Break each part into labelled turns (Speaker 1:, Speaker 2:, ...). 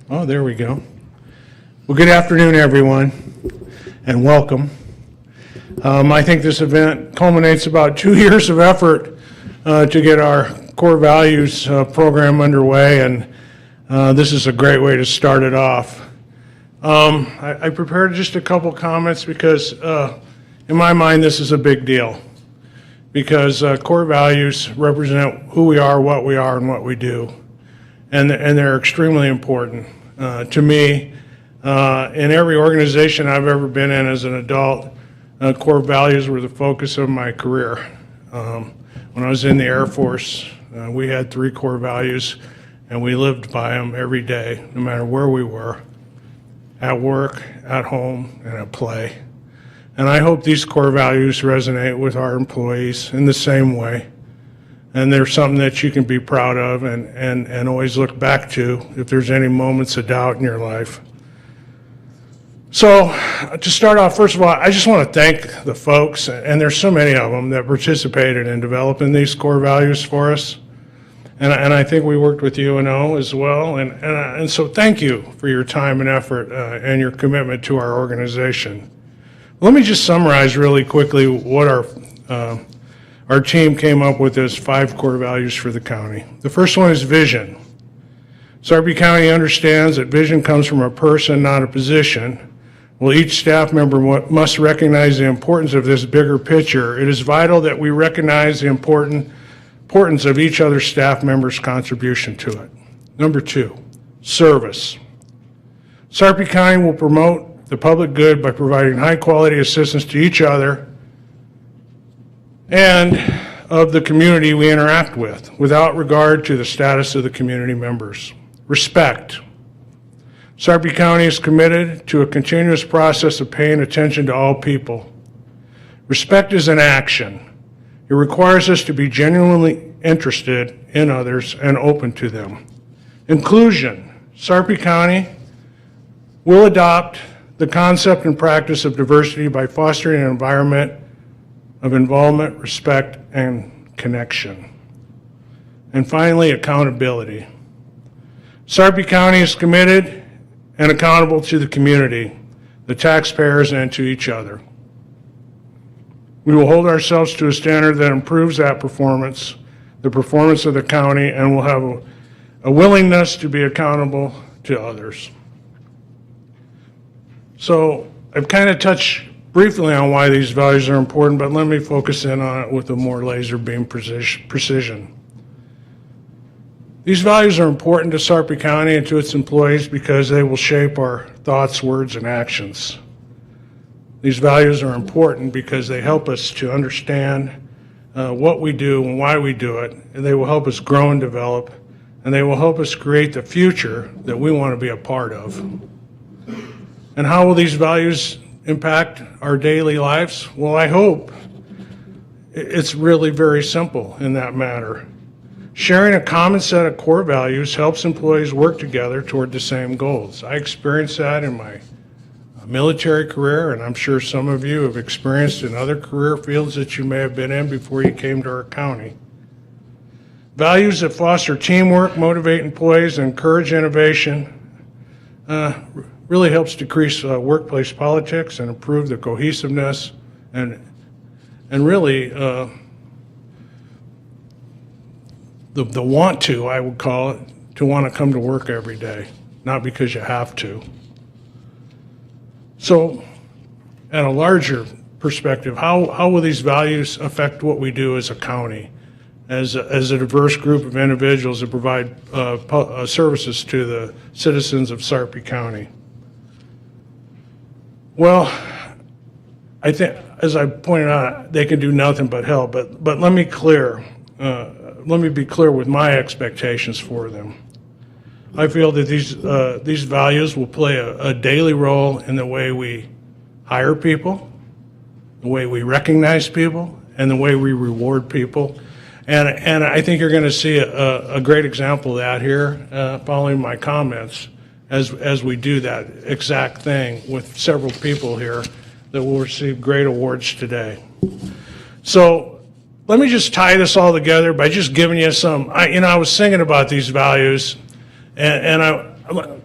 Speaker 1: Oh, there we go. Well, good afternoon, everyone, and welcome. I think this event culminates about 2 years of effort to get our core values program underway, and this is a great way to start it off. I prepared just a couple comments because, in my mind, this is a big deal. Because core values represent who we are, and what we do, and they're extremely important to me. In every organization I've ever been in as an adult, core values were the focus of my career. When I was in the Air Force, we had 3 core values, and we lived by them every day, no matter where we were, at work, at home, and at play. And I hope these core values resonate with our employees in the same way. And they're something that you can be proud of and always look back to if there's any moments of doubt in your life. So to start off, first of all, I just want to thank the folks, and there's so many of them that participated in developing these core values for us. And I think we worked with UNO as well. And so thank you for your time and effort and your commitment to our organization. Let me just summarize really quickly what our team came up with as 5 core values for the county. The first one is vision. Sarpy County understands that vision comes from a person, not a position. Well, each staff member must recognize the importance of this bigger picture. It is vital that we recognize the importance of each other staff member's contribution to it. Number 2, service. Sarpy County will promote the public good by providing high-quality assistance to each other and of the community we interact with, without regard to the status of the community members. Respect. Sarpy County is committed to a continuous process of paying attention to all people. Respect is an action. It requires us to be genuinely interested in others and open to them. Inclusion. Sarpy County will adopt the concept and practice of diversity by fostering an environment of involvement, respect, and connection. And finally, accountability. Sarpy County is committed and accountable to the community, the taxpayers, and to each other. We will hold ourselves to a standard that improves that performance, the performance of the county, and will have a willingness to be accountable to others. So I've kind of touched briefly on why these values are important, but let me focus in on it with a more laser beam precision. These values are important to Sarpy County and to its employees because they will shape our thoughts, words, and actions. These values are important because they help us to understand what we do and why we do it, and they will help us grow and develop, and they will help us create the future that we want to be a part of. And how will these values impact our daily lives? Well, I hope it's really very simple in that matter. Sharing a common set of core values helps employees work together toward the same goals. I experienced that in my military career, and I'm sure some of you have experienced in other career fields that you may have been in before you came to our county. Values that foster teamwork, motivate employees, and encourage innovation really helps decrease workplace politics and improve the cohesiveness and really the want to, I would call it, to want to come to work every day, not because you have to. So at a larger perspective, how will these values affect what we do as a county, as a diverse group of individuals that provide services to the citizens of Sarpy County? Well, I think, as I pointed out, they can do nothing but help. But let me be clear with my expectations for them. I feel that these values will play a daily role in the way we hire people, the way we recognize people, and the way we reward people. And I think you're going to see a great example of that here following my comments as we do that exact thing with several people here that will receive great awards today. So let me just tie this all together by just giving you some, I was thinking about these values, and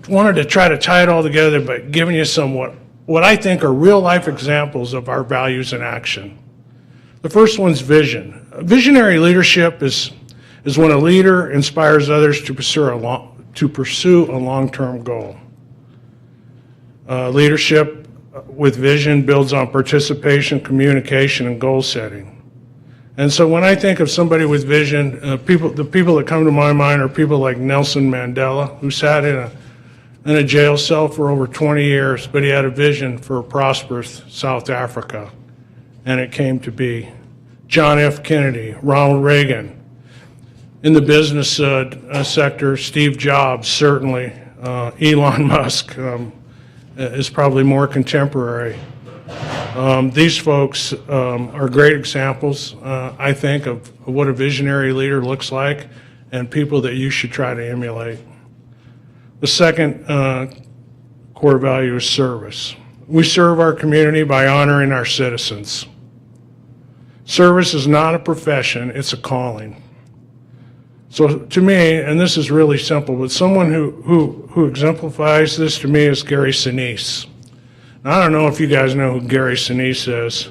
Speaker 1: wanted to try to tie it all together by giving you some what I think are real-life examples of our values in action. The first one's vision. Visionary leadership is when a leader inspires others to pursue a long-term goal. Leadership with vision builds on participation, communication, and goal setting. And so when I think of somebody with vision, the people that come to my mind are people like Nelson Mandela, who sat in a jail cell for over 20 years, but he had a vision for a prosperous South Africa, and it came to be. John F. Kennedy, Ronald Reagan. In the business sector, Steve Jobs, certainly. Elon Musk is probably more contemporary. These folks are great examples, I think, of what a visionary leader looks like and people that you should try to emulate. The second core value is service. We serve our community by honoring our citizens. Service is not a profession, it's a calling. So to me, and this is really simple, but someone who exemplifies this to me is Gary Sinise. Now, I don't know if you guys know who Gary Sinise is,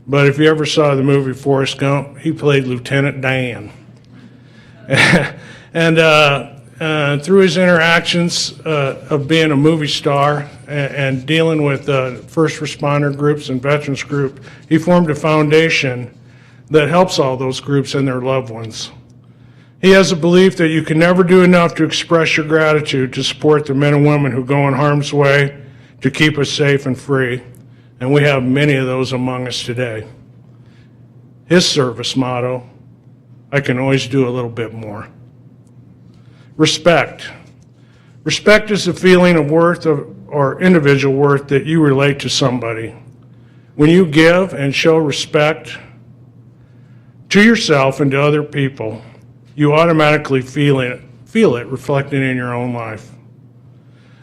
Speaker 1: but if you ever saw the movie Forrest Gump, he played Lieutenant Dan. And through his interactions of being a movie star and dealing with first responder groups and veterans group, he formed a foundation that helps all those groups and their loved ones. He has a belief that you can never do enough to express your gratitude to support the men and women who go in harm's way to keep us safe and free, and we have many of those among us today. His service motto, I can always do a little bit more. Respect. Respect is the feeling of worth or individual worth that you relate to somebody. When you give and show respect to yourself and to other people, you automatically feel it reflected in your own life.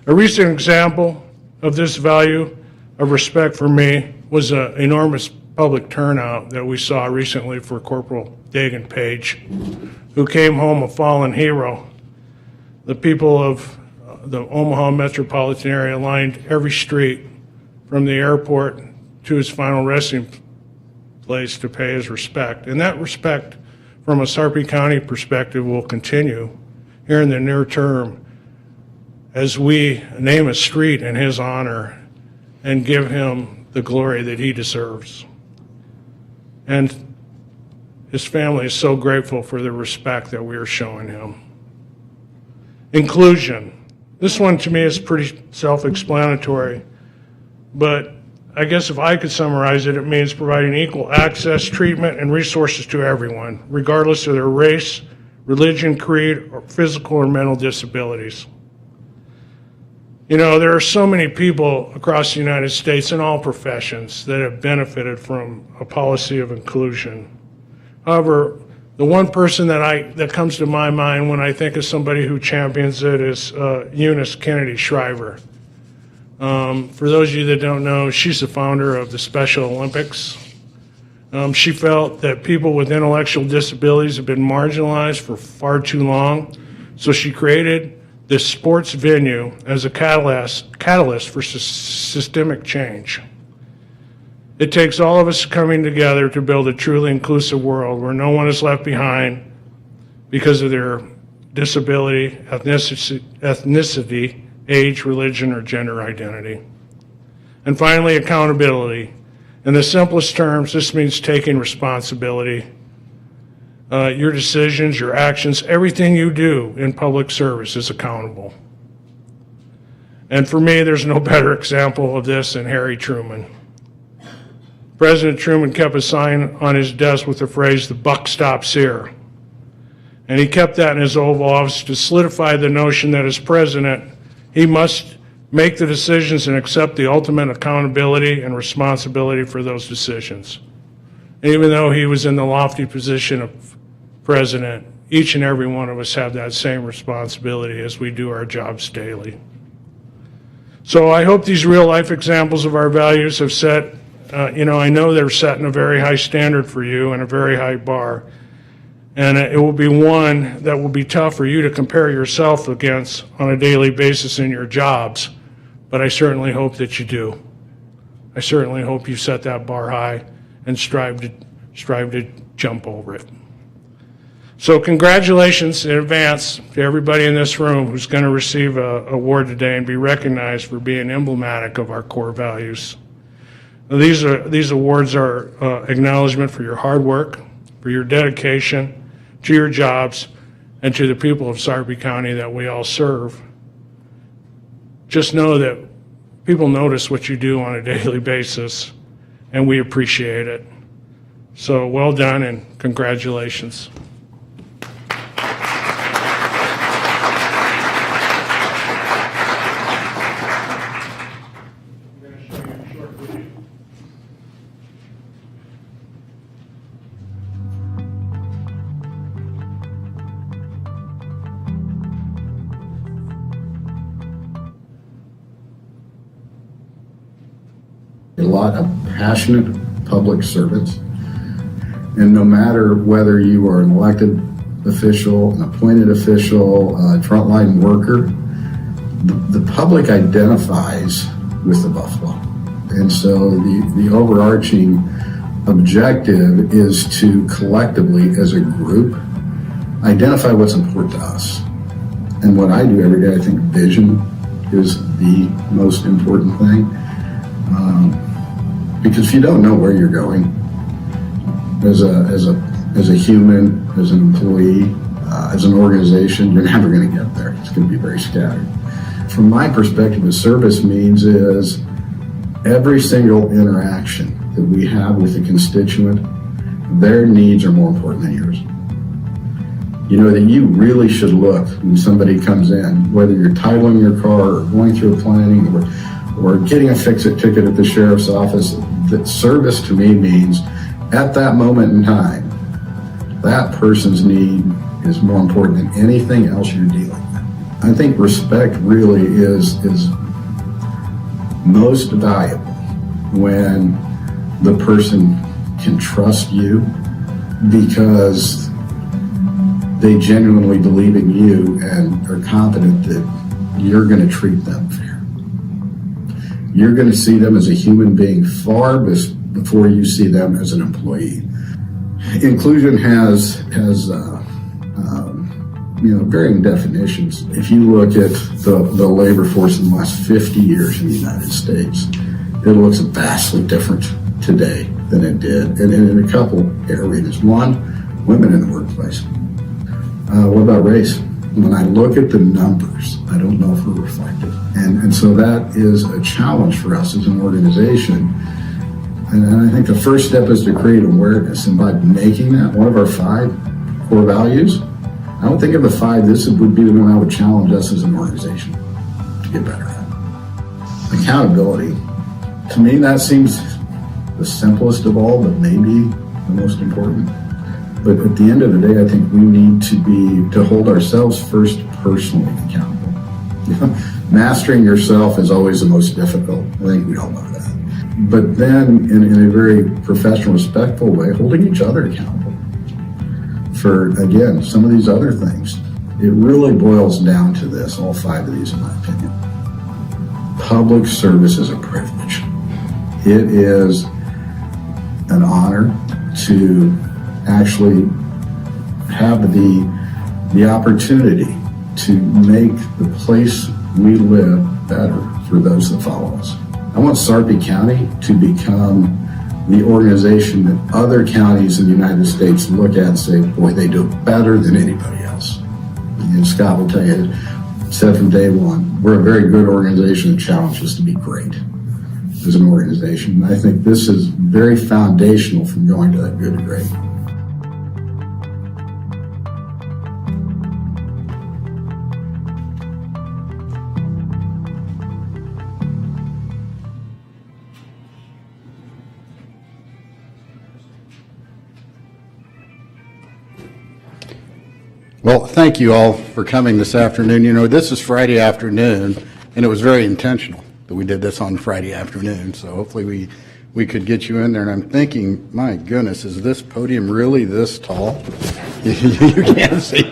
Speaker 1: A recent example of this value of respect for me was an enormous public turnout that we saw recently for Corporal Dagan Page, who came home a fallen hero. The people of the Omaha metropolitan area lined every street from the airport to his final resting place to pay his respect. And that respect from a Sarpy County perspective will continue here in the near term as we name a street in his honor and give him the glory that he deserves. And his family is so grateful for the respect that we are showing him. Inclusion. This one to me is pretty self-explanatory, but I guess if I could summarize it, it means providing equal access, treatment, and resources to everyone, regardless of their race, religion, creed, or physical or mental disabilities. You know, there are so many people across the United States in all professions that have benefited from a policy of inclusion. However, the one person that comes to my mind when I think of somebody who champions it is Eunice Kennedy Shriver. For those of you that don't know, she's the founder of the Special Olympics. She felt that people with intellectual disabilities have been marginalized for far too long, so she created this sports venue as a catalyst for systemic change. It takes all of us coming together to build a truly inclusive world where no one is left behind because of their disability, ethnicity, age, religion, or gender identity. And finally, accountability. In the simplest terms, this means taking responsibility. Your decisions, your actions, everything you do in public service is accountable. And for me, there's no better example of this than Harry Truman. President Truman kept a sign on his desk with the phrase, "The buck stops here." And he kept that in his Oval Office to solidify the notion that as president, he must make the decisions and accept the ultimate accountability and responsibility for those decisions. And even though he was in the lofty position of president, each and every one of us have that same responsibility as we do our jobs daily. So I hope these real life examples of our values have set, I know they're setting a very high standard for you and a very high bar. And it will be one that will be tough for you to compare yourself against on a daily basis in your jobs, but I certainly hope that you do. I certainly hope you set that bar high and strive to jump over it. So congratulations in advance to everybody in this room who's going to receive an award today and be recognized for being emblematic of our core values. These awards are acknowledgement for your hard work, for your dedication to your jobs, and to the people of Sarpy County that we all serve. Just know that people notice what you do on a daily basis, and we appreciate it. So well done and congratulations.
Speaker 2: A lot of passionate public servants, and no matter whether you are an elected official, an appointed official, a frontline worker, the public identifies with the Buffalo. And so the overarching objective is to collectively, as a group, identify what's important to us. And what I do every day, I think vision is the most important thing. Because if you don't know where you're going, as a human, as an employee, as an organization, you're never going to get there. It's going to be very scattered. From my perspective, what service means is every single interaction that we have with a constituent, their needs are more important than yours. You know that you really should look when somebody comes in, whether you're titling your car or going through a planning or getting a fix-it ticket at the sheriff's office. That service to me means at that moment in time, that person's need is more important than anything else you're dealing with. I think respect really is most valuable when the person can trust you because they genuinely believe in you and are confident that you're going to treat them fair. You're going to see them as a human being far before you see them as an employee. Inclusion has varying definitions. If you look at the labor force in the last 50 years in the United States, it looks vastly different today than it did, and in a couple areas. One, women in the workplace. What about race? When I look at the numbers, I don't know if we're reflective. And so that is a challenge for us as an organization. And I think the first step is to create awareness. And by making that one of our 5 core values, I don't think of the 5, this would be the one I would challenge us as an organization to get better at. Accountability. To me, that seems the simplest of all, but maybe the most important. But at the end of the day, I think we need to hold ourselves first personally accountable. Mastering yourself is always the most difficult. I think we all know that. But then in a very professional, respectful way, holding each other accountable for, again, some of these other things. It really boils down to this, all 5 of these in my opinion. Public service is a privilege. It is an honor to actually have the opportunity to make the place we live better for those that follow us. I want Sarpy County to become the organization that other counties in the United States look at and say, boy, they do it better than anybody else. And Scott will tell you, said from day one, we're a very good organization that challenges us to be great as an organization. And I think this is very foundational from going to that good to great.
Speaker 3: Well, thank you all for coming this afternoon. You know, this is Friday afternoon, and it was very intentional that we did this on Friday afternoon. So hopefully we could get you in there. And I'm thinking, my goodness, is this podium really this tall? You can't see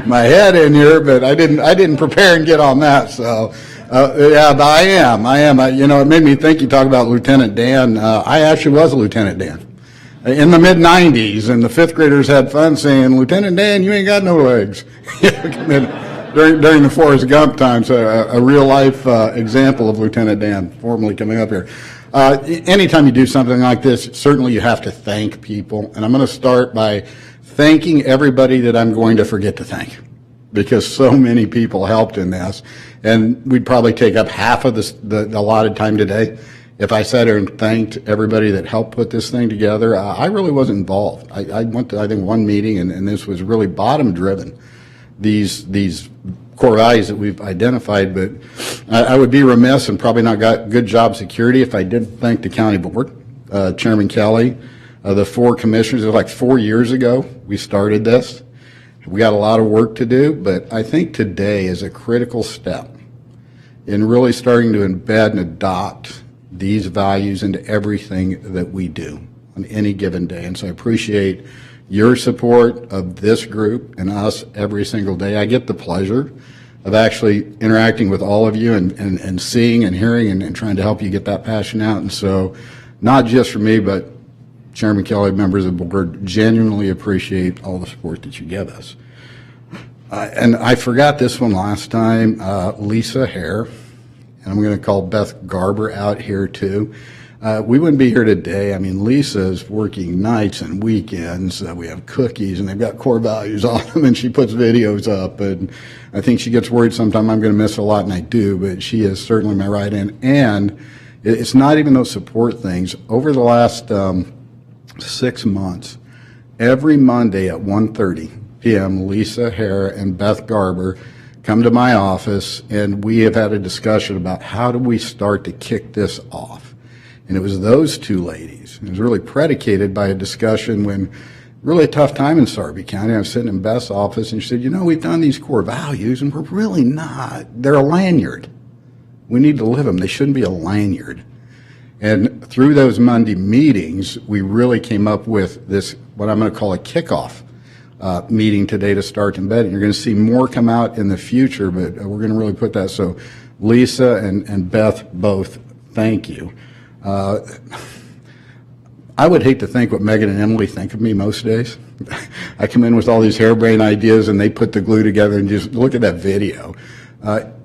Speaker 3: my head in here, but I didn't prepare and get on that. So, yeah, but I am. You know, it made me think. You talk about Lieutenant Dan. I actually was a Lieutenant Dan in the mid '90s, and the fifth graders had fun saying, "Lieutenant Dan, you ain't got no legs." During the Forrest Gump times, a real life example of Lieutenant Dan, formerly coming up here. Anytime you do something like this, certainly you have to thank people, and I'm going to start by thanking everybody that I'm going to forget to thank, because so many people helped in this, and we'd probably take up half of the allotted time today if I sat here and thanked everybody that helped put this thing together. I really wasn't involved. I went to, I think, one meeting, and this was really bottom driven. These core values that we've identified, but I would be remiss and probably not got good job security if I didn't thank the county board, Chairman Kelly, the four commissioners. It was like 4 years ago we started this. We got a lot of work to do, but I think today is a critical step in really starting to embed and adopt these values into everything that we do on any given day. And so I appreciate your support of this group and us every single day. I get the pleasure of actually interacting with all of you and seeing and hearing and trying to help you get that passion out. And so not just for me, but Chairman Kelly, members of the board, genuinely appreciate all the support that you give us. And I forgot this one last time, Lisa Hare, and I'm going to call Beth Garber out here too. We wouldn't be here today. I mean, Lisa's working nights and weekends. We have cookies, and they've got core values on them, and she puts videos up. And I think she gets worried sometime I'm going to miss a lot, and I do, but she is certainly my right hand. And it's not even those support things. Over the last 6 months, every Monday at 1:30 p.m., Lisa Hare and Beth Garber come to my office, and we have had a discussion about how do we start to kick this off. And it was those two ladies. It was really predicated by a discussion when really a tough time in Sarpy County. I was sitting in Beth's office, and she said, you know, we've done these core values, and we're really not. They're a lanyard. We need to live them. They shouldn't be a lanyard. And through those Monday meetings, we really came up with this, what I'm going to call a kickoff meeting today to start embedding. You're going to see more come out in the future, but we're going to really put that. So Lisa and Beth both, thank you. I would hate to think what Megan and Emily think of me most days. I come in with all these harebrained ideas, and they put the glue together, and just look at that video.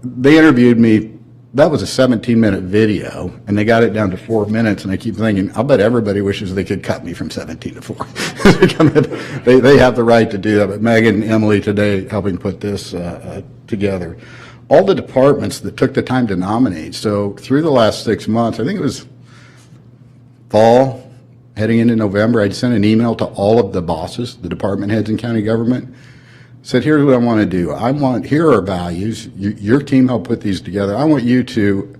Speaker 3: They interviewed me. That was a 17-minute video, and they got it down to 4 minutes, and I keep thinking, I'll bet everybody wishes they could cut me from 17 to 4. They have the right to do that, but Megan and Emily today helping put this together. All the departments that took the time to nominate, so through the last 6 months, I think it was fall, heading into November, I'd sent an email to all of the bosses, the department heads in county government, said, here's what I want to do. Here are our values. Your team helped put these together. I want you to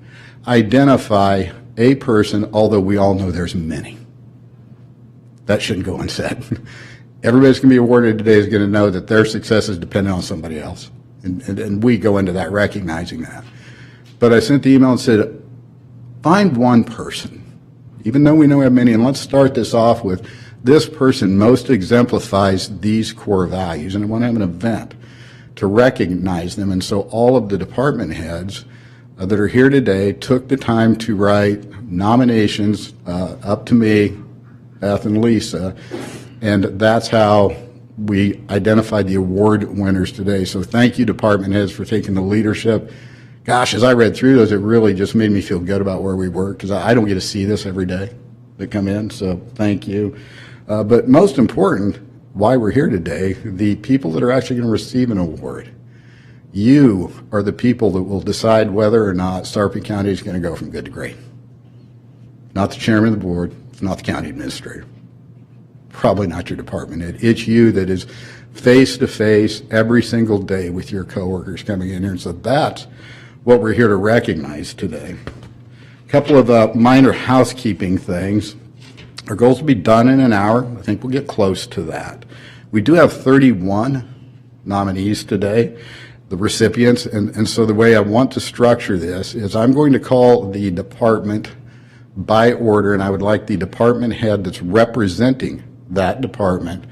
Speaker 3: identify a person, although we all know there's many. That shouldn't go unsaid. Everybody's going to be awarded today is going to know that their success is dependent on somebody else. And we go into that recognizing that. But I sent the email and said, find one person, even though we know we have many, and let's start this off with this person most exemplifies these core values. And I want to have an event to recognize them. And so all of the department heads that are here today took the time to write nominations up to me, Beth and Lisa, and that's how we identified the award winners today. So thank you, department heads, for taking the leadership. Gosh, as I read through those, it really just made me feel good about where we were, because I don't get to see this every day that come in, so thank you. But most important, why we're here today, the people that are actually going to receive an award. You are the people that will decide whether or not Sarpy County is going to go from good to great. Not the chairman of the board, it's not the county administrator. Probably not your department head. It's you that is face to face every single day with your coworkers coming in here. And so that's what we're here to recognize today. A couple of minor housekeeping things. Our goal is to be done in an hour. I think we'll get close to that. We do have 31 nominees today, the recipients, and so the way I want to structure this is I'm going to call the department by order, and I would like the department head that's representing that department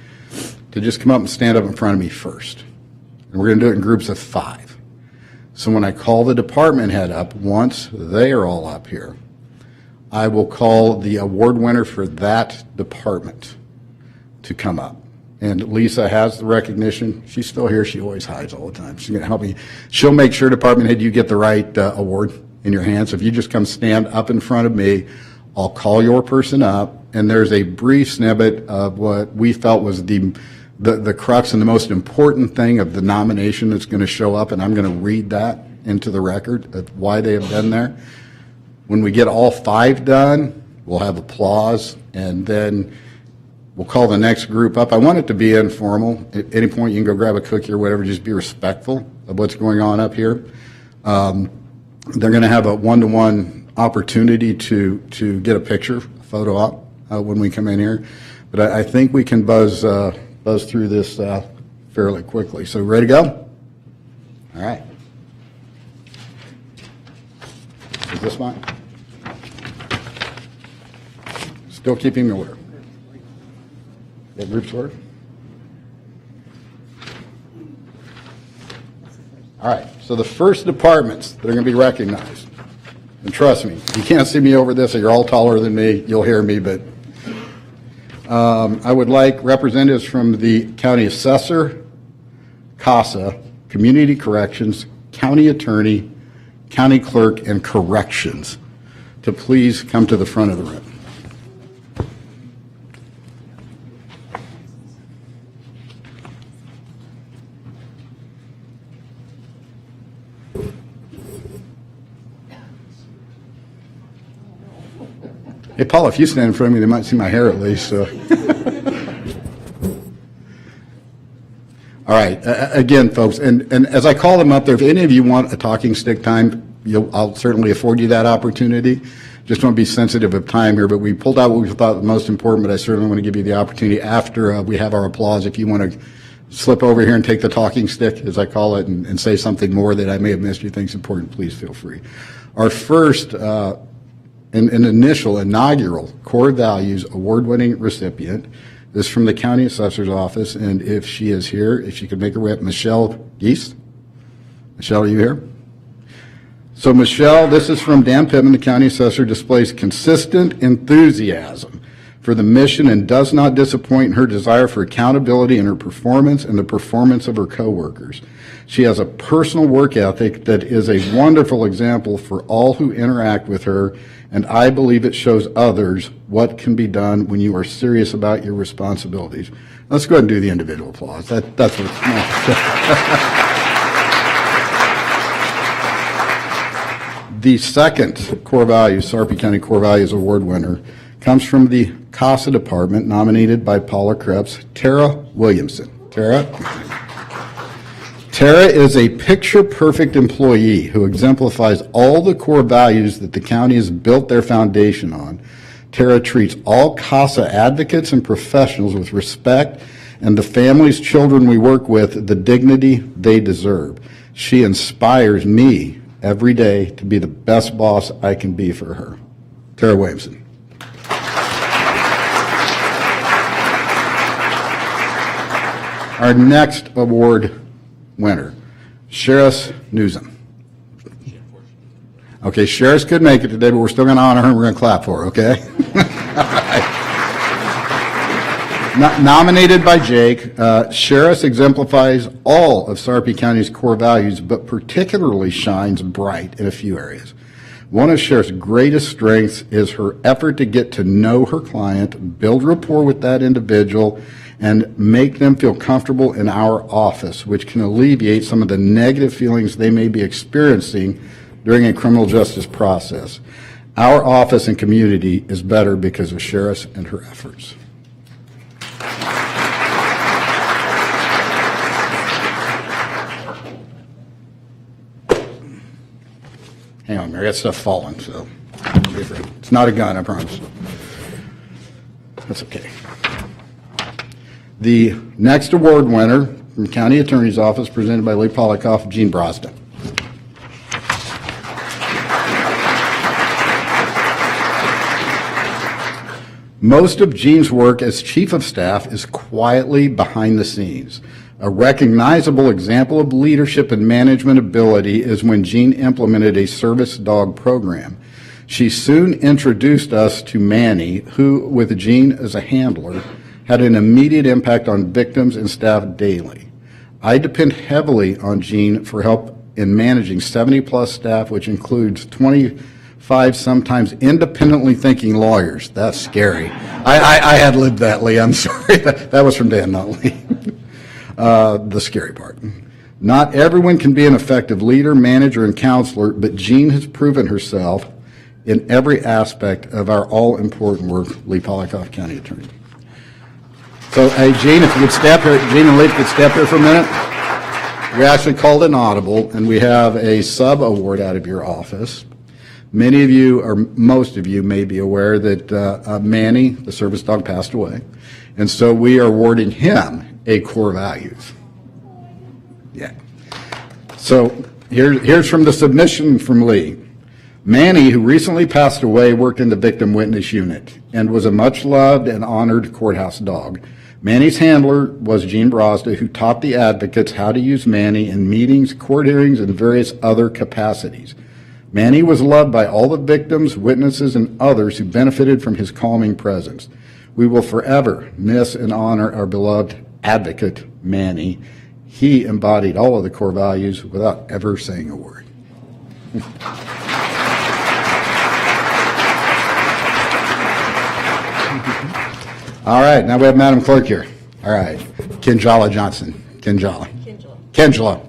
Speaker 3: to just come up and stand up in front of me first. And we're going to do it in groups of 5. So when I call the department head up, once they are all up here, I will call the award winner for that department to come up. And Lisa has the recognition. She's still here. She always hides all the time. She's going to help me. She'll make sure, department head, you get the right award in your hands. If you just come stand up in front of me, I'll call your person up, and there's a brief snippet of what we felt was the crux and the most important thing of the nomination that's going to show up, and I'm going to read that into the record of why they have been there. When we get all 5 done, we'll have applause, and then we'll call the next group up. I want it to be informal. At any point, you can go grab a cookie or whatever. Just be respectful of what's going on up here. They're going to have a one-to-one opportunity to get a picture, a photo op when we come in here. But I think we can buzz through this fairly quickly. So ready to go? All right. Is this mine? Still keeping the order. That group's order? All right, so the first departments that are going to be recognized, and trust me, you can't see me over this, so you're all taller than me, you'll hear me, but I would like representatives from the county assessor, CASA, community corrections, county attorney, county clerk, and corrections to please come to the front of the room. Hey, Paul, if you stand in front of me, they might see my hair at least. So. All right. Again, folks, and as I call them up there, if any of you want a talking stick time, I'll certainly afford you that opportunity. Just want to be sensitive of time here, but we pulled out what we thought was most important, but I certainly want to give you the opportunity after we have our applause. If you want to slip over here and take the talking stick, as I call it, and say something more that I may have missed you think is important, please feel free. Our first an initial inaugural Core Values award-winning recipient is from the County Assessor's Office, and if she is here, if she could make a rep, Michelle Geese. Michelle, are you here? So Michelle, this is from Dan Pittman, the County Assessor, displays consistent enthusiasm for the mission and does not disappoint in her desire for accountability in her performance and the performance of her coworkers. She has a personal work ethic that is a wonderful example for all who interact with her, and I believe it shows others what can be done when you are serious about your responsibilities. Let's go ahead and do the individual applause. That's what The second Core Values, Sarpy County Core Values Award winner comes from the CASA department, nominated by Paula Krebs, Tara Williamson. Tara is a picture-perfect employee who exemplifies all the core values that the county has built their foundation on. Tara treats all CASA advocates and professionals with respect, and the families, children we work with, the dignity they deserve. She inspires me every day to be the best boss I can be for her. Tara Williamson. Our next award winner, Sheris Newsom. Okay, Sheris could make it today, but we're still going to honor her and we're going to clap for her, okay? Nominated by Jake, Sheris exemplifies all of Sarpy County's core values, but particularly shines bright in a few areas. One of Sheris' greatest strengths is her effort to get to know her client, build rapport with that individual, and make them feel comfortable in our office, which can alleviate some of the negative feelings they may be experiencing during a criminal justice process. Our office and community is better because of Sheris and her efforts. Hang on, I got stuff falling, so it's not a gun, I promise. That's okay. The next award winner from the County Attorney's Office, presented by Lee Polikoff, Gene Brosnan. Most of Jean's work as chief of staff is quietly behind the scenes. A recognizable example of leadership and management ability is when Jean implemented a service dog program. She soon introduced us to Manny, who, with Jean as a handler, had an immediate impact on victims and staff daily. I depend heavily on Jean for help in managing 70-plus staff, which includes 25 sometimes independently thinking lawyers. That's scary. I had lived that, Lee. I'm sorry. That was from Dan, not Lee. The scary part. Not everyone can be an effective leader, manager, and counselor, but Jean has proven herself in every aspect of our all-important work, Lee Polikoff County Attorney. So, hey, Jean, if you could step here, Jean and Lee, if you could step here for a minute. We actually called an audible, and we have a sub-award out of your office. Many of you, or most of you, may be aware that Manny, the service dog, passed away, and so we are awarding him a core values. Yeah. So here's from the submission from Lee. Manny, who recently passed away, worked in the victim witness unit and was a much-loved and honored courthouse dog. Manny's handler was Jean Brosda, who taught the advocates how to use Manny in meetings, court hearings, and various other capacities. Manny was loved by all the victims, witnesses, and others who benefited from his calming presence. We will forever miss and honor our beloved advocate, Manny. He embodied all of the core values without ever saying a word. All right, now we have Madam Clerk here. All right, Kinjala Johnson. Kinjala.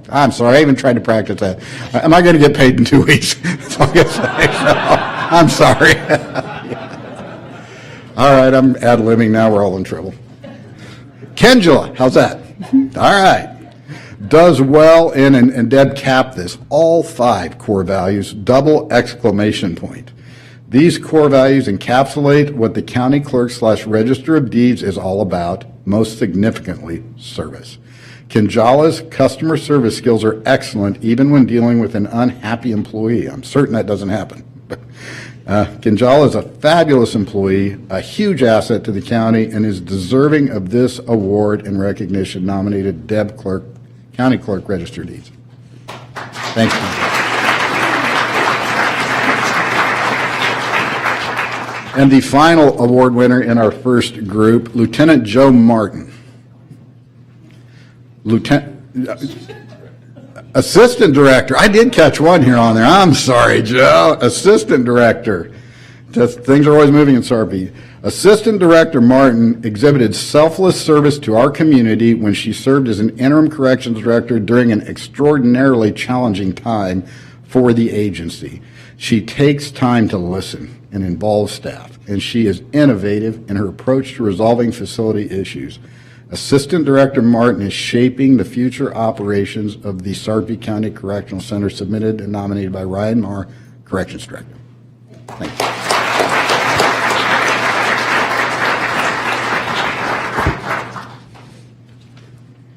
Speaker 3: I'm sorry, I even tried to practice that. Am I going to get paid in 2 weeks? That's all I'm going to say. I'm sorry. All right, I'm ad-libbing now. We're all in trouble. Kinjala, how's that? All right. Does well in, and Deb capped this, all 5 core values, double exclamation point. These core values encapsulate what the county clerk/register of deeds is all about, most significantly, service. Kinjala's customer service skills are excellent even when dealing with an unhappy employee. I'm certain that doesn't happen. Kinjala is a fabulous employee, a huge asset to the county, and is deserving of this award and recognition. Nominated Deb Clerk, County Clerk, Register of Deeds. Thanks. And the final award winner in our first group, Lieutenant Joe Martin. Assistant Director. I did catch one here on there. I'm sorry, Joe. Assistant Director. Just, things are always moving in Sarpy. Assistant Director Martin exhibited selfless service to our community when she served as an interim corrections director during an extraordinarily challenging time for the agency. She takes time to listen and involve staff, and she is innovative in her approach to resolving facility issues. Assistant Director Martin is shaping the future operations of the Sarpy County Correctional Center, submitted and nominated by Ryan Marr, Corrections Director. Thank you.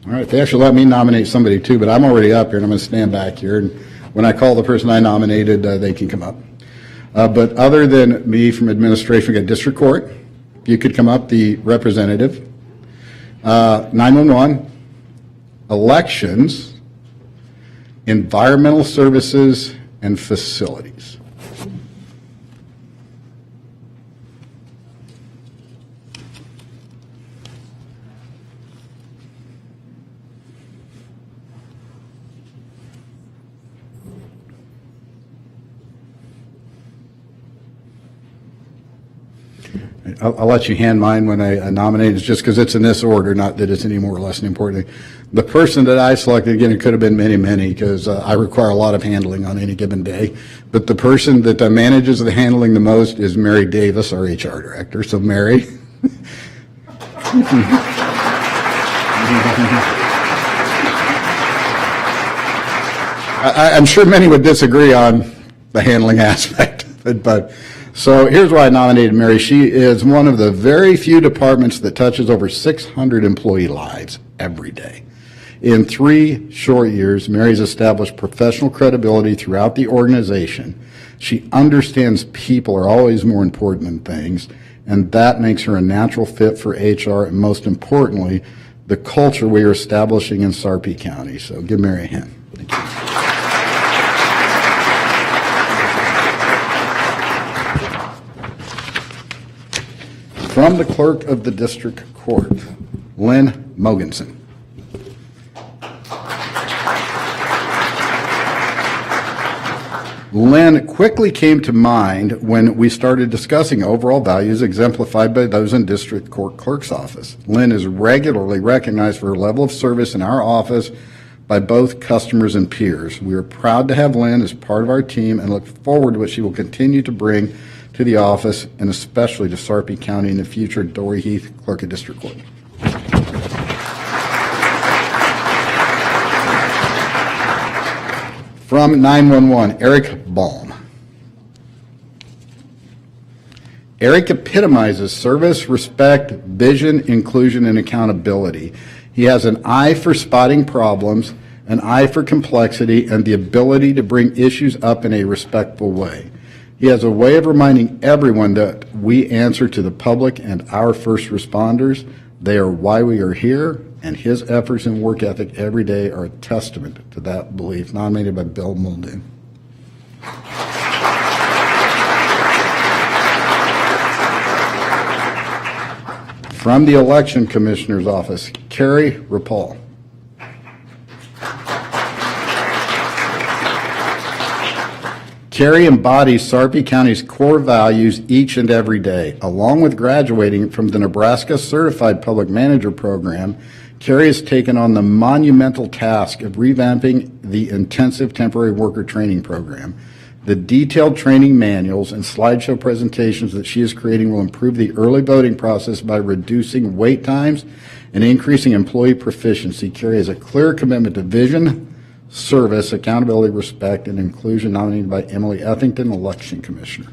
Speaker 3: All right, they actually let me nominate somebody too, but I'm already up here and I'm going to stand back here. And when I call the person I nominated, they can come up. But other than me from administration, we got District Court. If you could come up, the representative. 911, elections, environmental services, and facilities. I'll let you hand mine when I nominate. It's just because it's in this order, not that it's any more or less important. The person that I selected, again, it could have been many, because I require a lot of handling on any given day. But the person that manages the handling the most is Mary Davis, our HR director. So, Mary. I'm sure many would disagree on the handling aspect, but so here's why I nominated Mary. She is one of the very few departments that touches over 600 employee lives every day. In 3 short years, Mary's established professional credibility throughout the organization. She understands people are always more important than things, and that makes her a natural fit for HR, and most importantly, the culture we are establishing in Sarpy County. So give Mary a hand. Thank you. From the Clerk of the District Court, Lynn Mogensen. Lynn quickly came to mind when we started discussing overall values exemplified by those in District Court Clerk's office. Lynn is regularly recognized for her level of service in our office by both customers and peers. We are proud to have Lynn as part of our team and look forward to what she will continue to bring to the office and especially to Sarpy County in the future. Dory Heath, Clerk of District Court. From 911, Eric Baum. Eric epitomizes service, respect, vision, inclusion, and accountability. He has an eye for spotting problems, an eye for complexity, and the ability to bring issues up in a respectful way. He has a way of reminding everyone that we answer to the public and our first responders. They are why we are here, and his efforts and work ethic every day are a testament to that belief. Nominated by Bill Muldoon. From the Election Commissioner's Office, Carrie Rapal. Carrie embodies Sarpy County's core values each and every day. Along with graduating from the Nebraska Certified Public Manager Program, Carrie has taken on the monumental task of revamping the intensive temporary worker training program. The detailed training manuals and slideshow presentations that she is creating will improve the early voting process by reducing wait times and increasing employee proficiency. Carrie has a clear commitment to vision, service, accountability, respect, and inclusion. Nominated by Emily Ethington, Election Commissioner.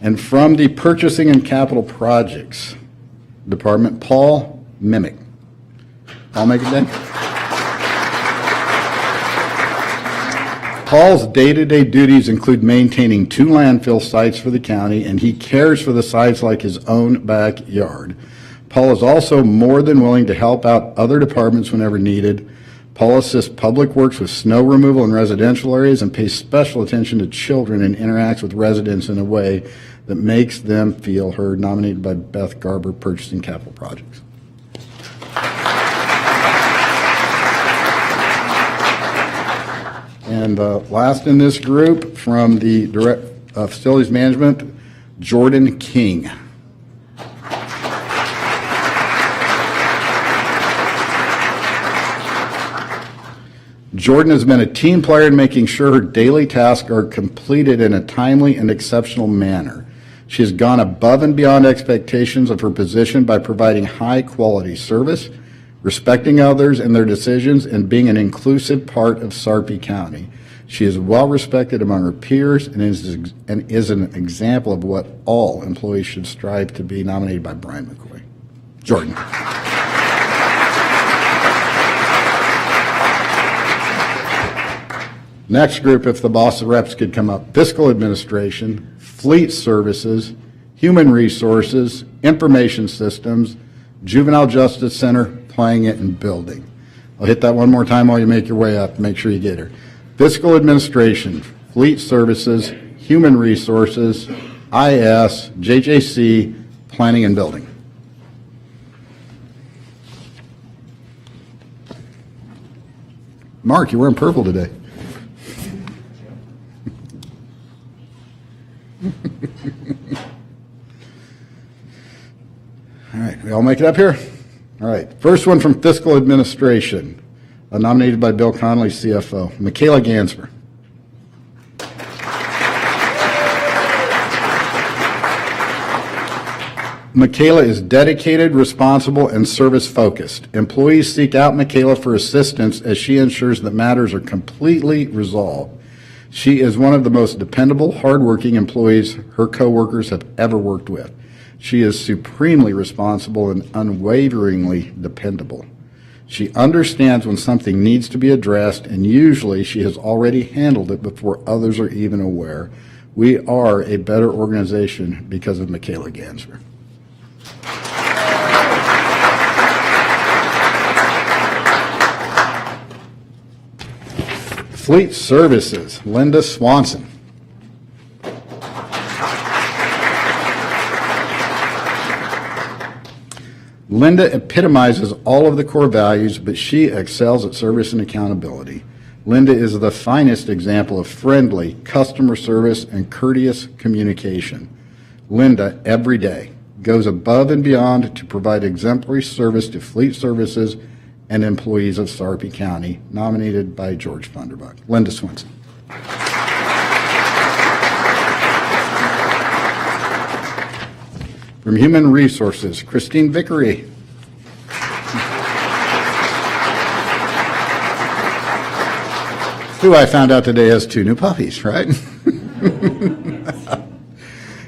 Speaker 3: And from the Purchasing and Capital Projects Department, Paul Mimic. I'll make it then. Paul's day-to-day duties include maintaining 2 landfill sites for the county, and he cares for the sites like his own backyard. Paul is also more than willing to help out other departments whenever needed. Paul assists Public Works with snow removal in residential areas and pays special attention to children and interacts with residents in a way that makes them feel heard. Nominated by Beth Garber, Purchasing Capital Projects. And last in this group, from the Facilities Management, Jordan King. Jordan has been a team player in making sure her daily tasks are completed in a timely and exceptional manner. She has gone above and beyond expectations of her position by providing high-quality service, respecting others and their decisions, and being an inclusive part of Sarpy County. She is well respected among her peers and is an example of what all employees should strive to be. Nominated by Brian McCoy. Jordan. Next group, if the boss of reps could come up: Fiscal Administration, Fleet Services, Human Resources, Information Systems, Juvenile Justice Center, Playing It, and Building. I'll hit that one more time while you make your way up. Make sure you get her. Fiscal Administration, Fleet Services, Human Resources, IS, JJC, Planning and Building. Mark, you're wearing purple today. All right, we all make it up here? All right, first one from Fiscal Administration, nominated by Bill Connolly, CFO, Michaela Gansmer. Michaela is dedicated, responsible, and service-focused. Employees seek out Michaela for assistance as she ensures that matters are completely resolved. She is one of the most dependable, hardworking employees her coworkers have ever worked with. She is supremely responsible and unwaveringly dependable. She understands when something needs to be addressed, and usually she has already handled it before others are even aware. We are a better organization because of Michaela Gansner. Fleet Services, Linda Swanson. Linda epitomizes all of the core values, but she excels at service and accountability. Linda is the finest example of friendly customer service and courteous communication. Linda, every day, goes above and beyond to provide exemplary service to Fleet Services and employees of Sarpy County, nominated by George Funderbuck. Linda Swanson. From Human Resources, Christine Vickery. Who I found out today has 2 new puppies, right?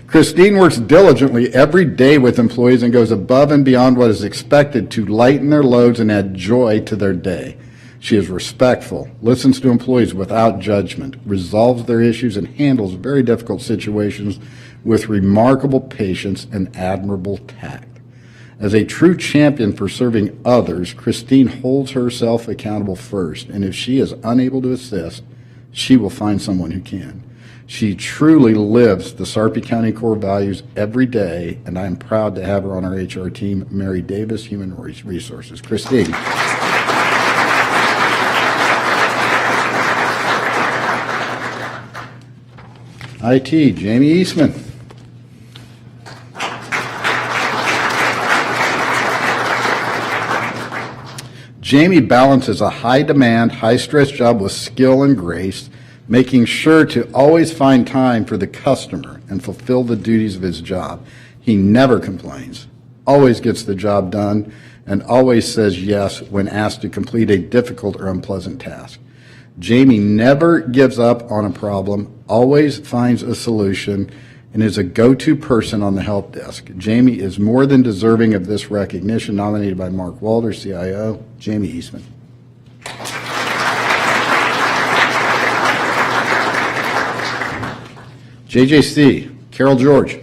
Speaker 3: Christine works diligently every day with employees and goes above and beyond what is expected to lighten their loads and add joy to their day. She is respectful, listens to employees without judgment, resolves their issues, and handles very difficult situations with remarkable patience and admirable tact. As a true champion for serving others, Christine holds herself accountable first, and if she is unable to assist, she will find someone who can. She truly lives the Sarpy County core values every day, and I am proud to have her on our HR team. Mary Davis, Human Resources. Christine. IT, Jamie Eastman. Jamie balances a high-demand, high-stress job with skill and grace, making sure to always find time for the customer and fulfill the duties of his job. He never complains, always gets the job done, and always says yes when asked to complete a difficult or unpleasant task. Jamie never gives up on a problem, always finds a solution, and is a go-to person on the help desk. Jamie is more than deserving of this recognition, nominated by Mark Walder, CIO. Jamie Eastman. JJC, Carol George.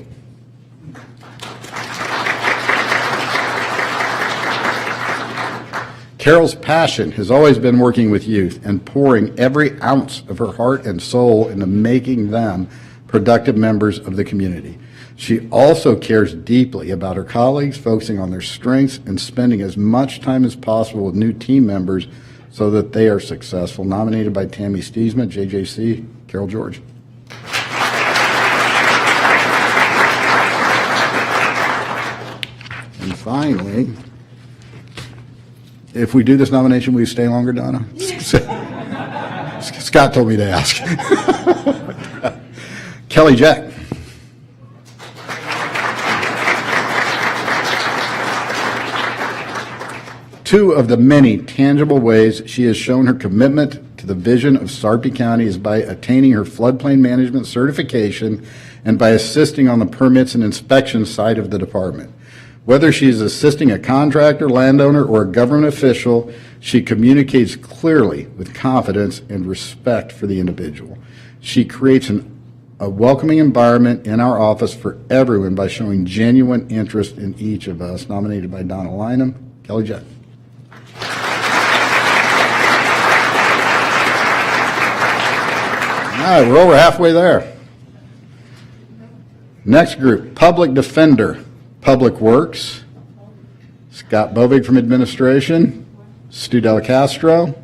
Speaker 3: Carol's passion has always been working with youth and pouring every ounce of her heart and soul into making them productive members of the community. She also cares deeply about her colleagues, focusing on their strengths and spending as much time as possible with new team members so that they are successful. Nominated by Tammy Stiesma, JJC, Carol George. And finally, if we do this nomination, will you stay longer, Donna? Scott told me to ask. Kelly Jack. Two of the many tangible ways she has shown her commitment to the vision of Sarpy County is by attaining her floodplain management certification and by assisting on the permits and inspection side of the department. Whether she is assisting a contractor, landowner, or a government official, she communicates clearly with confidence and respect for the individual. She creates a welcoming environment in our office for everyone by showing genuine interest in each of us. Nominated by Donna Lynham, Kelly Jack. All right, we're over halfway there. Next group, Public Defender, Public Works, Scott Bovig from Administration, Stu Del Castro,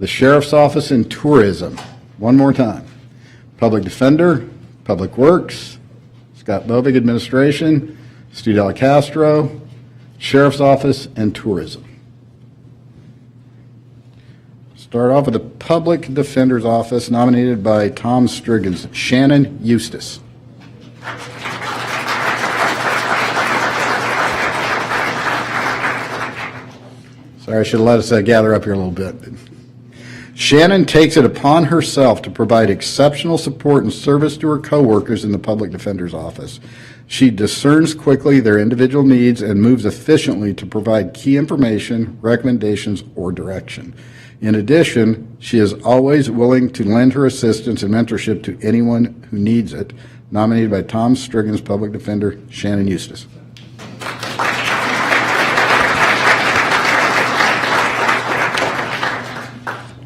Speaker 3: the Sheriff's Office and Tourism. One more time. Public Defender, Public Works, Scott Bovig, Administration, Stu Del Castro, Sheriff's Office and Tourism. Start off with the Public Defender's Office, nominated by Tom Striggins. Shannon Eustace. Sorry, I should have let us gather up here a little bit. Shannon takes it upon herself to provide exceptional support and service to her coworkers in the Public Defender's Office. She discerns quickly their individual needs and moves efficiently to provide key information, recommendations, or direction. In addition, she is always willing to lend her assistance and mentorship to anyone who needs it. Nominated by Tom Striggins, Public Defender, Shannon Eustace.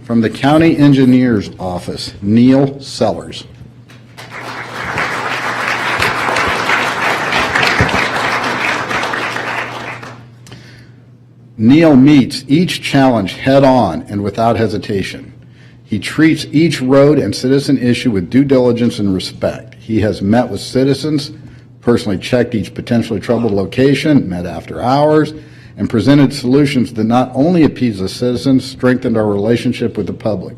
Speaker 3: From the County Engineer's Office, Neil Sellers. Neil meets each challenge head-on and without hesitation. He treats each road and citizen issue with due diligence and respect. He has met with citizens, personally checked each potentially troubled location, met after hours, and presented solutions that not only appease the citizens, strengthened our relationship with the public.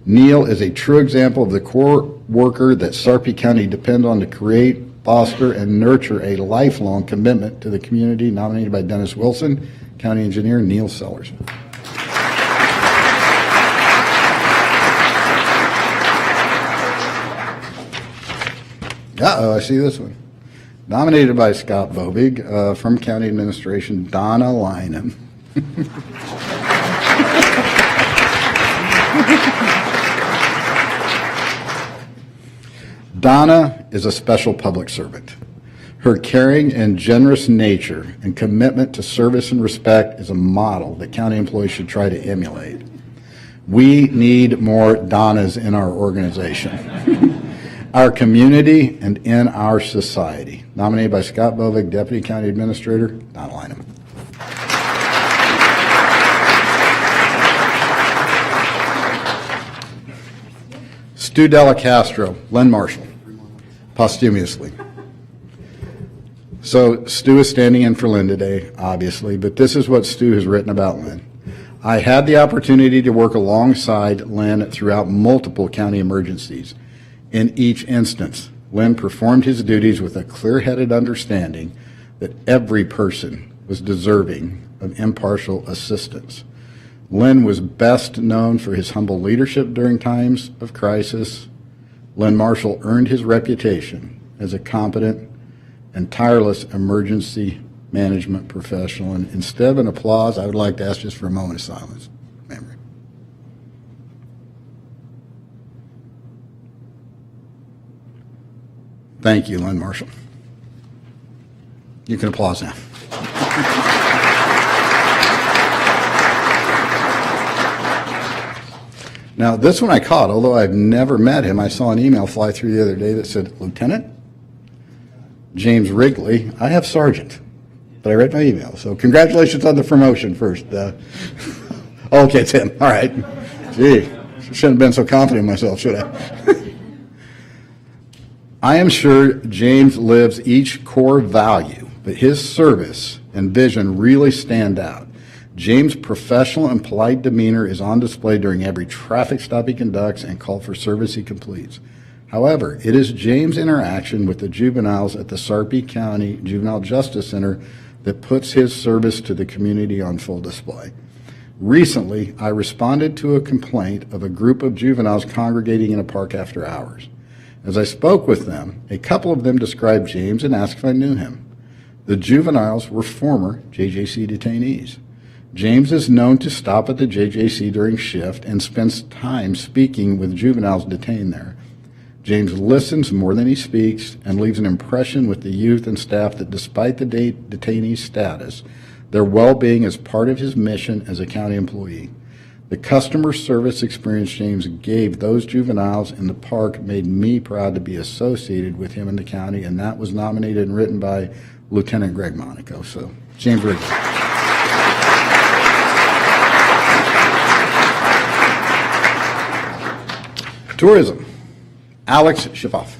Speaker 3: Neil is a true example of the core worker that Sarpy County depends on to create, foster, and nurture a lifelong commitment to the community. Nominated by Dennis Wilson, County Engineer Neil Sellers. Uh-oh, I see this one. Nominated by Scott Bobig, from County Administration, Donna Lynham. Donna is a special public servant. Her caring and generous nature and commitment to service and respect is a model that county employees should try to emulate. We need more Donnas in our organization, our community, and in our society. Nominated by Scott Bovig, Deputy County Administrator, Donna Lynham. Stu Della Castro, Len Marshall, posthumously. So Stu is standing in for Lynn today, obviously, but this is what Stu has written about Lynn. I had the opportunity to work alongside Lynn throughout multiple county emergencies. In each instance, Lynn performed his duties with a clear-headed understanding that every person was deserving of impartial assistance. Lynn was best known for his humble leadership during times of crisis. Len Marshall earned his reputation as a competent and tireless emergency management professional. And instead of an applause, I would like to ask just for a moment of silence. Memory. Thank you, Len Marshall. You can applause now. Now, this one I caught, although I've never met him. I saw an email fly through the other day that said, Lieutenant James Wrigley. I have Sergeant, but I read my email. So congratulations on the promotion first. Okay, it's him. All right. Gee, shouldn't have been so confident in myself, should I? I am sure James lives each core value, but his service and vision really stand out. James' professional and polite demeanor is on display during every traffic stop he conducts and call for service he completes. However, it is James' interaction with the juveniles at the Sarpy County Juvenile Justice Center that puts his service to the community on full display. Recently, I responded to a complaint of a group of juveniles congregating in a park after hours. As I spoke with them, a couple of them described James and asked if I knew him. The juveniles were former JJC detainees. James is known to stop at the JJC during shift and spends time speaking with juveniles detained there. James listens more than he speaks and leaves an impression with the youth and staff that despite the detainee status, their well-being is part of his mission as a county employee. The customer service experience James gave those juveniles in the park made me proud to be associated with him in the county, and that was nominated and written by Lieutenant Greg Monaco. So, James Wrigley. Tourism, Alex Shipoff.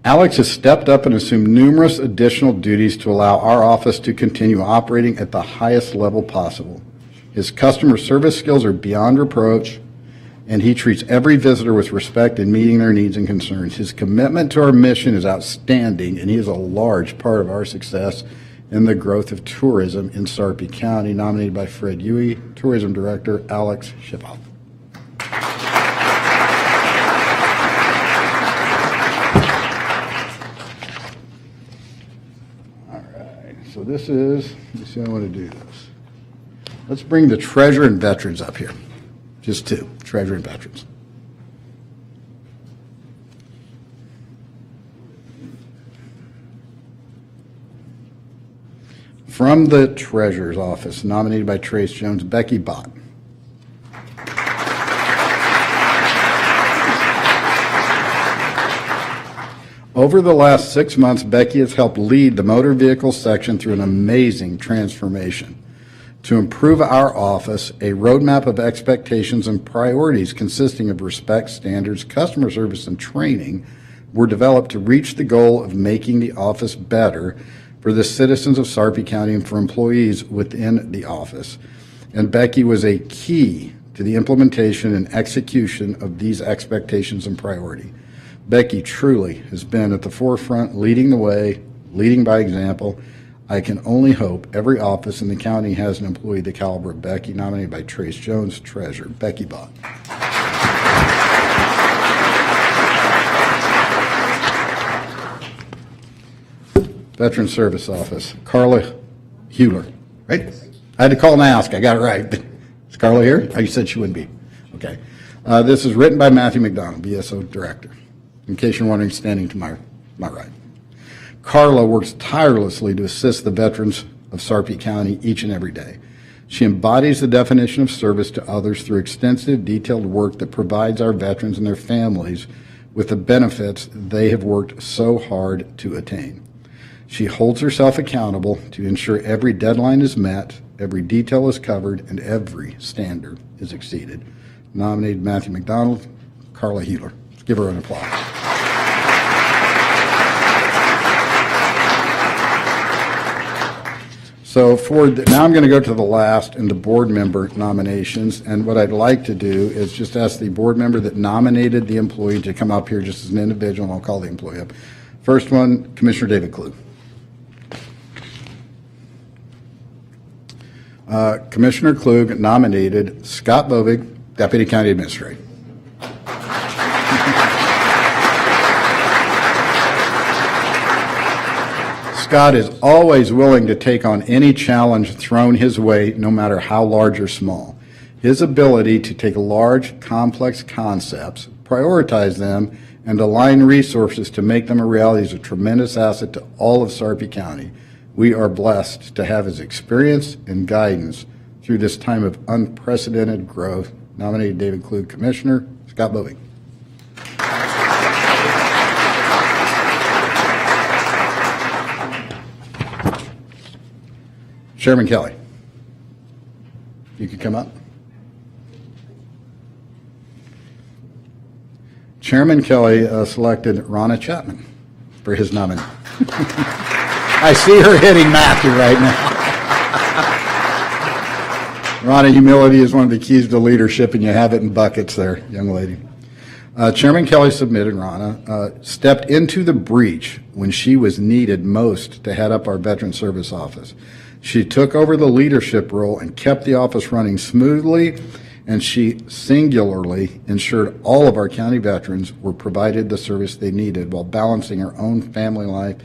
Speaker 3: Alex has stepped up and assumed numerous additional duties to allow our office to continue operating at the highest level possible. His customer service skills are beyond reproach, and he treats every visitor with respect and meeting their needs and concerns. His commitment to our mission is outstanding, and he is a large part of our success in the growth of tourism in Sarpy County. Nominated by Fred Huey, Tourism Director Alex Shipoff. All right, so this is, let me see how I want to do this. Let's bring the treasurer and veterans up here. Just two, treasurer and veterans. From the treasurer's office, nominated by Trace Jones, Becky Bott. Over the last 6 months, Becky has helped lead the motor vehicle section through an amazing transformation. To improve our office, a roadmap of expectations and priorities consisting of respect, standards, customer service, and training were developed to reach the goal of making the office better for the citizens of Sarpy County and for employees within the office. And Becky was a key to the implementation and execution of these expectations and priority. Becky truly has been at the forefront, leading the way, leading by example. I can only hope every office in the county has an employee the caliber of Becky. Nominated by Trace Jones, Treasurer, Becky Bott. Veteran Service Office, Carla Hewler, right? I had to call and ask. I got it right. Is Carla here? Oh, you said she wouldn't be. Okay. This is written by Matthew McDonald, BSO Director. In case you're wondering, standing to my right. Carla works tirelessly to assist the veterans of Sarpy County each and every day. She embodies the definition of service to others through extensive, detailed work that provides our veterans and their families with the benefits they have worked so hard to attain. She holds herself accountable to ensure every deadline is met, every detail is covered, and every standard is exceeded. Nominated Matthew McDonald, Carla Hewler. Let's give her an applause. So now I'm going to go to the last and the board member nominations, and what I'd like to do is just ask the board member that nominated the employee to come up here just as an individual, and I'll call the employee up. First one, Commissioner David Klug. Commissioner Klug nominated Scott Bovig, Deputy County Administrator. Scott is always willing to take on any challenge thrown his way, no matter how large or small. His ability to take large, complex concepts, prioritize them, and align resources to make them a reality is a tremendous asset to all of Sarpy County. We are blessed to have his experience and guidance through this time of unprecedented growth. Nominated David Klug, Commissioner. Scott Bovig. Chairman Kelly, you could come up. Chairman Kelly selected Ronna Chapman for his nominee. I see her hitting Matthew right now. Ronna, humility is one of the keys to leadership, and you have it in buckets there, young lady. Chairman Kelly submitted Ronna, stepped into the breach when she was needed most to head up our Veteran Service Office. She took over the leadership role and kept the office running smoothly, and she singularly ensured all of our county veterans were provided the service they needed while balancing her own family life.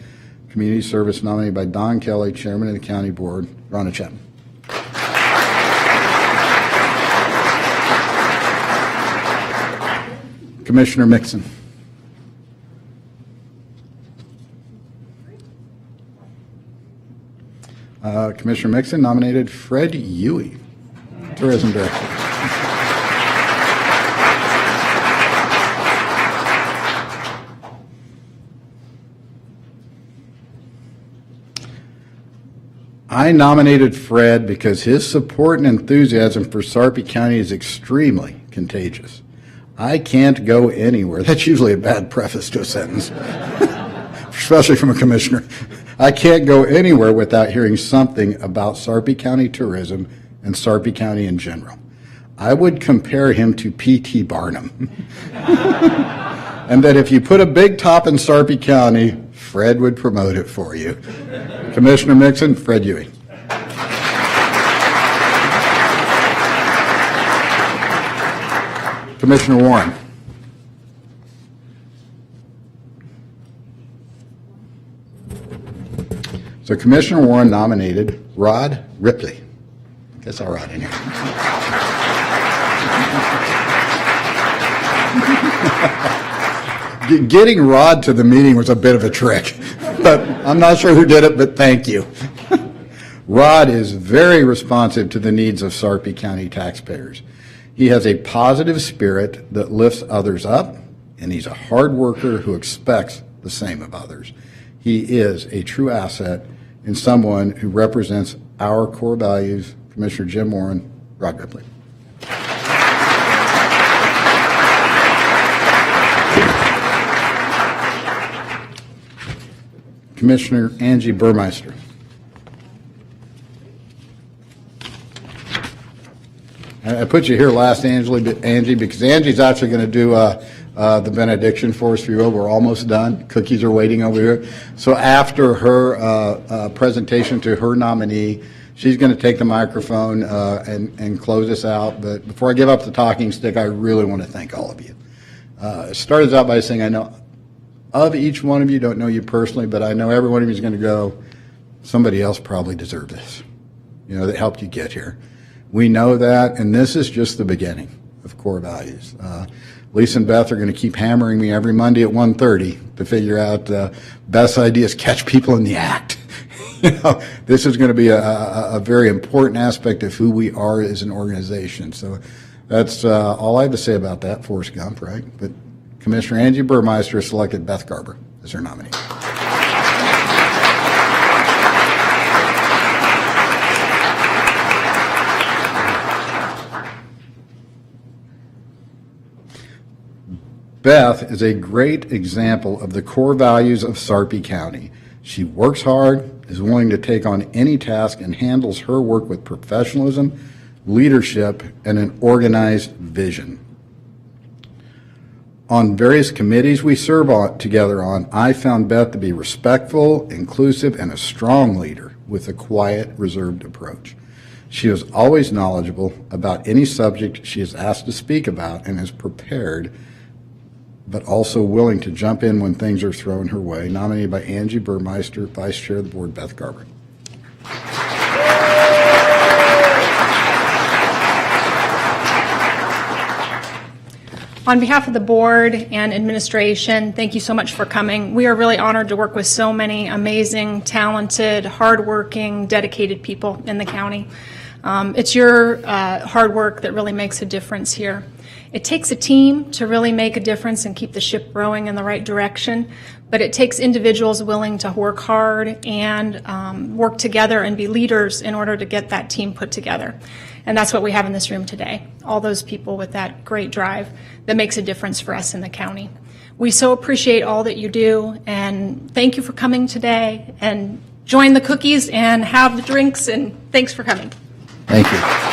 Speaker 3: Community service. Nominated by Don Kelly, Chairman of the County Board. Ronna Chapman. Commissioner Mixon. Commissioner Mixon nominated Fred Huey, Tourism Director. I nominated Fred because his support and enthusiasm for Sarpy County is extremely contagious. I can't go anywhere. That's usually a bad preface to a sentence, especially from a commissioner. I can't go anywhere without hearing something about Sarpy County tourism and Sarpy County in general. I would compare him to P.T. Barnum. And that if you put a big top in Sarpy County, Fred would promote it for you. Commissioner Mixon, Fred Ewing. Commissioner Warren. So Commissioner Warren nominated Rod Ripley. That's all right in here. Getting Rod to the meeting was a bit of a trick, but I'm not sure who did it, but thank you. Rod is very responsive to the needs of Sarpy County taxpayers. He has a positive spirit that lifts others up, and he's a hard worker who expects the same of others. He is a true asset and someone who represents our core values. Commissioner Jim Warren, Rod Ripley. Commissioner Angie Burmeister. I put you here last, Angie, because Angie's actually going to do the benediction for us. We're almost done. Cookies are waiting over here. So after her presentation to her nominee, she's going to take the microphone and close us out. But before I give up the talking stick, I really want to thank all of you. It started out by saying I know of each one of you, don't know you personally, but I know every one of you is going to go, somebody else probably deserved this, that helped you get here. We know that, and this is just the beginning of core values. Lisa and Beth are going to keep hammering me every Monday at 1:30 to figure out best ideas, catch people in the act. This is going to be a very important aspect of who we are as an organization. So that's all I have to say about that, Forrest Gump, right? But Commissioner Angie Burmeister selected Beth Garber as her nominee. Beth is a great example of the core values of Sarpy County. She works hard, is willing to take on any task, and handles her work with professionalism, leadership, and an organized vision. On various committees we serve together on, I found Beth to be respectful, inclusive, and a strong leader with a quiet, reserved approach. She is always knowledgeable about any subject she is asked to speak about and is prepared, but also willing to jump in when things are thrown her way. Nominated by Angie Burmeister, Vice Chair of the Board, Beth Garber.
Speaker 4: On behalf of the board and administration, thank you so much for coming. We are really honored to work with so many amazing, talented, hardworking, dedicated people in the county. It's your hard work that really makes a difference here. It takes a team to really make a difference and keep the ship rowing in the right direction, but it takes individuals willing to work hard and work together and be leaders in order to get that team put together. And that's what we have in this room today, all those people with that great drive that makes a difference for us in the county. We so appreciate all that you do, and thank you for coming today, and join the cookies and have the drinks, and thanks for coming.
Speaker 3: Thank you.